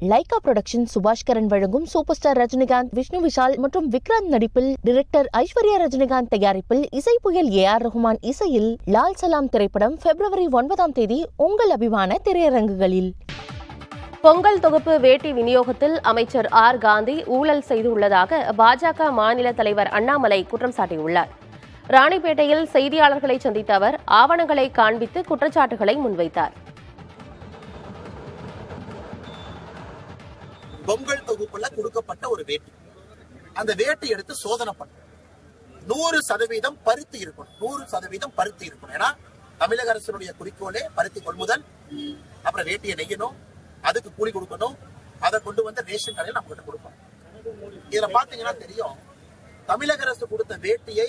Lyca production Subaskaran வழங்கும் super star Rajinikanth, Vishnu Vishal மற்றும் விக்ராந்த் நடிப்பில், டைரக்டர் ஐஸ்வர்யா ரஜினிகாந்த் தயாரிப்பில், இசை புயல் AR ரஹ்மான் இசையில் லால் சலாம் திரைப்படம் February 9 உங்கள் அபிமான திரையரங்குகளில். பொங்கல் தொகுப்பு வேட்டி விநியோகத்தில் அமைச்சர் R. காந்தி ஊழல் செய்துள்ளதாக பாஜக மாநில தலைவர் அண்ணாமலை குற்றம் சாட்டியுள்ளார். ராணிப்பேட்டையில் செய்தியாளர்களை சந்தித்த அவர் ஆவணங்களை காண்பித்து குற்றச்சாட்டுகளை முன்வைத்தார். பொங்கல் தொகுப்புல கொடுக்கப்பட்ட ஒரு வேட்டி, அந்த வேட்டி எடுத்து சோதனை பண்ண 100% பருத்தி இருக்கணும். 100% பருத்தி இருக்கணும். ஏன்னா தமிழக அரசுடைய குறிக்கோளே பருத்தி கொள்முதல், அப்புறம் வேட்டியை நெய்யணும், அதுக்கு கூலி கொடுக்கணும், அதை கொண்டு வந்து ரேஷன் கடையில் நம்ம கிட்ட கொடுப்போம். இதுல பாத்தீங்கன்னா தெரியும், தமிழக அரசு கொடுத்த வேட்டியை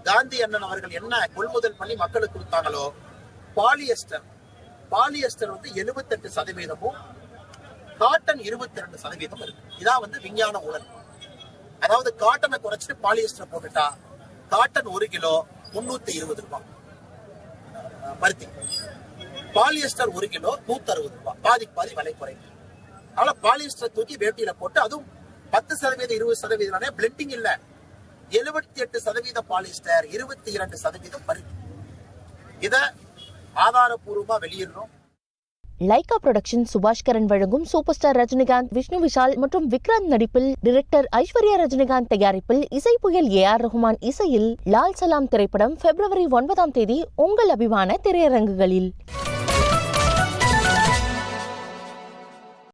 காந்தி அண்ணன் அவர்கள் என்ன கொள்முதல் பண்ணி மக்களுக்கு கொடுத்தாங்களோ, பாலியஸ்டர் வந்து 78%, காட்டன் 22% இருக்கு. இதான் விஞ்ஞான ஊழல். அதாவது காட்டனை குறைச்சிட்டு பாலியஸ்டர் போட்டுட்டா காட்டன் 1 கிலோ 320 ரூபாய் பருத்தி, பாலியஸ்டர் 1 கிலோ 160 ரூபாய், பாதி விலை குறையும். அதனால பாலியஸ்டர் தூக்கி வேட்டியில போட்டு, அதுவும் 10% 20% பிளெண்டிங் இல்ல, 78% பாலியஸ்டர், 22% பருத்தி. இத ஆதாரபூர்வமா வெளியிடணும். லைகா புரொடக்ஷன் சுபாஷ்கரன் வழங்கும் சூப்பர் ஸ்டார் ரஜினிகாந்த், விஷ்ணு விஷால் மற்றும் விக்ராந்த் நடிப்பில், டைரக்டர் ஐஸ்வர்யா ரஜினிகாந்த் தயாரிப்பில், இசை புயல் AR ரஹ்மான் இசையில் லால் சலாம் திரைப்படம் February 9 உங்கள் அபிமான திரையரங்குகளில்.